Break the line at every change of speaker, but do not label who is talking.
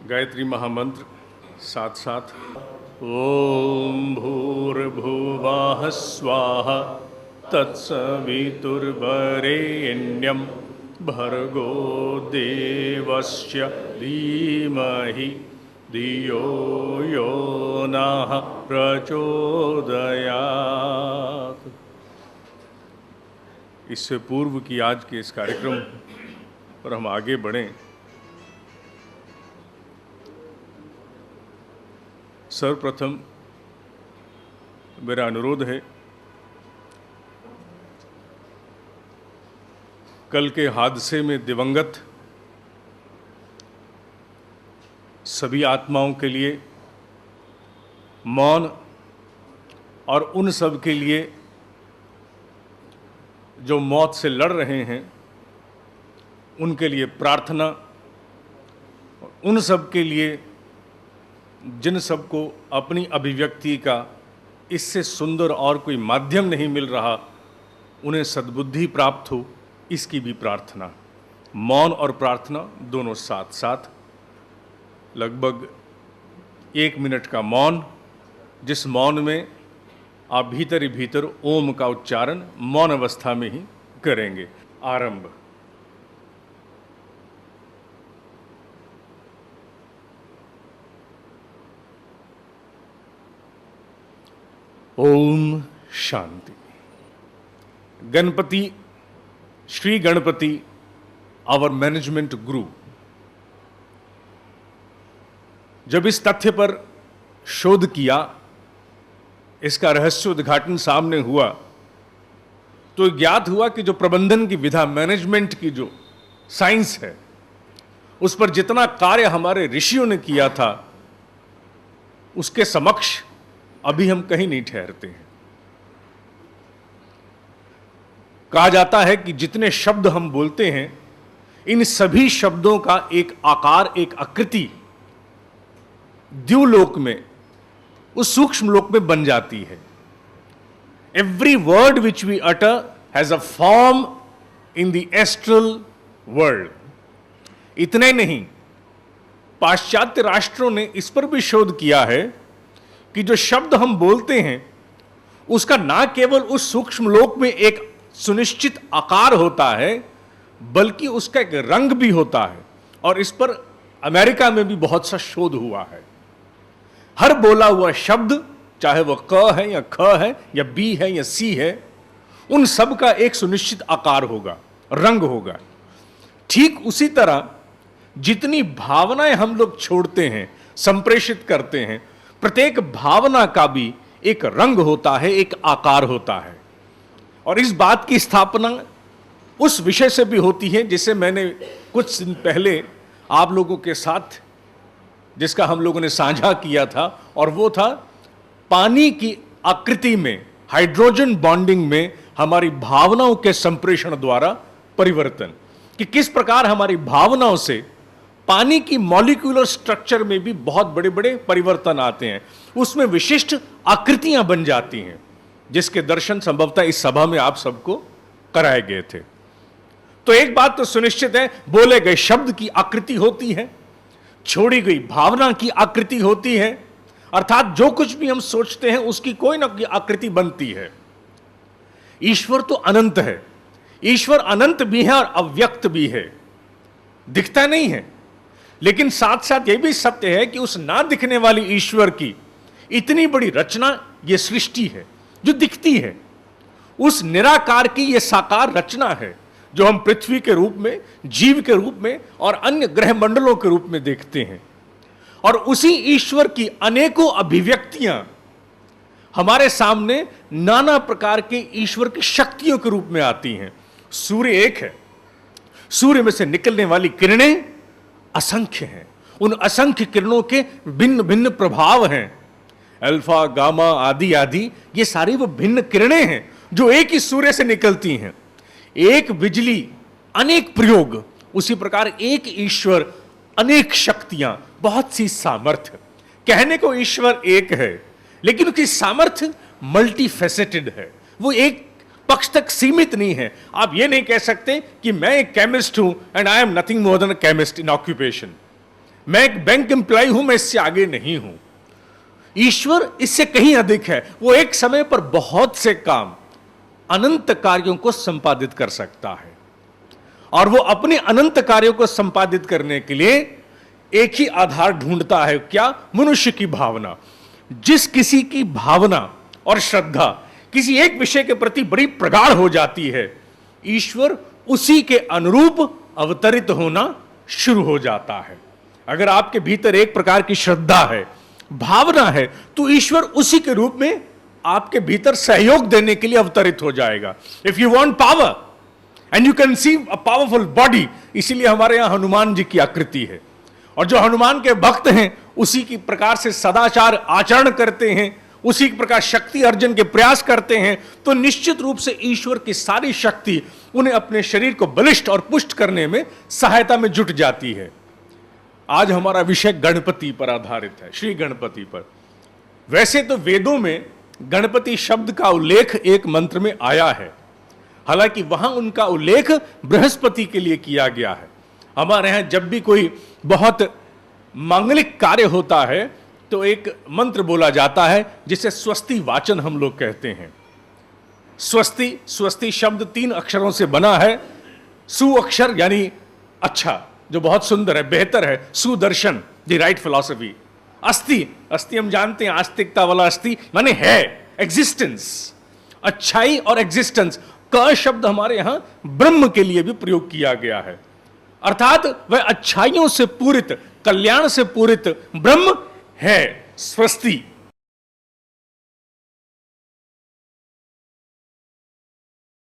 गायत्री महामंत्र साथ साथ ओम भूर्भुवः स्वाहा तत्सवितुर्वरेण्यं भर्गो देवस्य धीमहि धियो यो नः प्रचोदयात्। इससे पूर्व की आज के इस कार्यक्रम पर हम आगे बढ़ें, सर्वप्रथम मेरा अनुरोध है, कल के हादसे में दिवंगत सभी आत्माओं के लिए मौन और उन सब के लिए जो मौत से लड़ रहे हैं उनके लिए प्रार्थना, उन सब के लिए जिन सबको अपनी अभिव्यक्ति का इससे सुंदर और कोई माध्यम नहीं मिल रहा, उन्हें सद्बुद्धि प्राप्त हो, इसकी भी प्रार्थना। मौन और प्रार्थना दोनों साथ साथ। लगभग 1 मिनट का मौन, जिस मौन में आप भीतर ही भीतर ओम का उच्चारण मौन अवस्था में ही करेंगे। आरंभ। ओम शांति। गणपति, श्री गणपति, आवर मैनेजमेंट गुरु, जब इस तथ्य पर शोध किया, इसका रहस्य उद्घाटन सामने हुआ, तो ज्ञात हुआ कि जो प्रबंधन की विधा, मैनेजमेंट की जो साइंस है, उस पर जितना कार्य हमारे ऋषियों ने किया था, उसके समक्ष अभी हम कहीं नहीं ठहरते हैं। कहा जाता है कि जितने शब्द हम बोलते हैं, इन सभी शब्दों का एक आकार, एक आकृति द्युलोक में, उस सूक्ष्म लोक में बन जाती है। Every word which we utter has a form in the astral world. इतने नहीं, पाश्चात्य राष्ट्रों ने इस पर भी शोध किया है कि जो शब्द हम बोलते हैं, उसका ना केवल उस सूक्ष्म लोक में एक सुनिश्चित आकार होता है, बल्कि उसका एक रंग भी होता है। और इस पर अमेरिका में भी बहुत सा शोध हुआ है। हर बोला हुआ शब्द, चाहे वह क है या ख है या बी है या सी है, उन सब का एक सुनिश्चित आकार होगा, रंग होगा। ठीक उसी तरह जितनी भावनाएं हम लोग छोड़ते हैं, संप्रेषित करते हैं, प्रत्येक भावना का भी एक रंग होता है, एक आकार होता है। और इस बात की स्थापना उस विषय से भी होती है जिसे मैंने कुछ दिन पहले आप लोगों के साथ, जिसका हम लोगों ने साझा किया था, और वो था पानी की आकृति में, हाइड्रोजन बॉन्डिंग में हमारी भावनाओं के संप्रेषण द्वारा परिवर्तन, कि किस प्रकार हमारी भावनाओं से पानी की मॉलिक्यूलर स्ट्रक्चर में भी बहुत बड़े बड़े परिवर्तन आते हैं, उसमें विशिष्ट आकृतियां बन जाती हैं, जिसके दर्शन संभवतः इस सभा में आप सबको कराए गए थे। तो एक बात तो सुनिश्चित है, बोले गए शब्द की आकृति होती है, छोड़ी गई भावना की आकृति होती है, अर्थात जो कुछ भी हम सोचते हैं उसकी कोई ना कोई आकृति बनती है। ईश्वर तो अनंत है, ईश्वर अनंत भी है और अव्यक्त भी है, दिखता नहीं है। लेकिन साथ साथ यह भी सत्य है कि उस ना दिखने वाली ईश्वर की इतनी बड़ी रचना यह सृष्टि है जो दिखती है। उस निराकार की यह साकार रचना है जो हम पृथ्वी के रूप में, जीव के रूप में और अन्य ग्रह मंडलों के रूप में देखते हैं। और उसी ईश्वर की अनेकों अभिव्यक्तियां हमारे सामने नाना प्रकार के ईश्वर की शक्तियों के रूप में आती हैं। सूर्य एक है, सूर्य में से निकलने वाली किरणें असंख्य हैं, उन असंख्य किरणों के भिन्न भिन्न प्रभाव हैं, अल्फा, गामा आदि आदि, ये सारी वो भिन्न किरणें हैं जो एक ही सूर्य से निकलती हैं। एक बिजली अनेक प्रयोग, उसी प्रकार एक ईश्वर अनेक शक्तियां, बहुत सी सामर्थ्य। कहने को ईश्वर एक है, लेकिन उसकी सामर्थ्य मल्टी फेसेटेड है, वो एक पक्ष तक सीमित नहीं है। आप ये नहीं कह सकते कि मैं एक केमिस्ट हूं and I am nothing more than a chemist in occupation. मैं एक बैंक एम्प्लॉय हूं, मैं इससे आगे नहीं हूं। ईश्वर इससे कहीं अधिक है। वो एक समय पर बहुत से काम, अनंत कार्यों को संपादित कर सकता है, और वो अपने अनंत कार्यों को संपादित करने के लिए एक ही आधार ढूंढता है, क्या? मनुष्य की भावना। जिस किसी की भावना और श्रद्धा किसी एक विषय के प्रति बड़ी प्रगाढ़ हो जाती है, ईश्वर उसी के अनुरूप अवतरित होना शुरू हो जाता है। अगर आपके भीतर एक प्रकार की श्रद्धा है, भावना है, तो ईश्वर उसी के रूप में आपके भीतर सहयोग देने के लिए अवतरित हो जाएगा। If you want power and you conceive a powerful body, इसीलिए हमारे यहां हनुमान जी की आकृति है, और जो हनुमान के भक्त हैं उसी की प्रकार से सदाचार आचरण करते हैं, उसी प्रकार शक्ति अर्जन के प्रयास करते हैं, तो निश्चित रूप से ईश्वर की सारी शक्ति उन्हें अपने शरीर को बलिष्ठ और पुष्ट करने में सहायता में जुट जाती है। आज हमारा विषय गणपति पर आधारित है, श्री गणपति पर। वैसे तो वेदों में गणपति शब्द का उल्लेख एक मंत्र में आया है, हालांकि वहां उनका उल्लेख बृहस्पति के लिए किया गया है। हमारे यहां जब भी कोई बहुत मांगलिक कार्य होता है तो एक मंत्र बोला जाता है जिसे स्वस्ति वाचन हम लोग कहते हैं। स्वस्ति, स्वस्ति शब्द 3 अक्षरों से बना है। सु अक्षर यानी अच्छा, जो बहुत सुंदर है, बेहतर है, सुदर्शन, द राइट फिलॉसफी। अस्ति, अस्ति हम जानते हैं, आस्तिकता वाला अस्ति माने है, एग्जिस्टेंस, अच्छाई और एग्जिस्टेंस। क शब्द हमारे यहां ब्रह्म के लिए भी प्रयोग किया गया है, अर्थात वह अच्छाइयों से पूरित, कल्याण से पूरित ब्रह्म है। स्वस्ति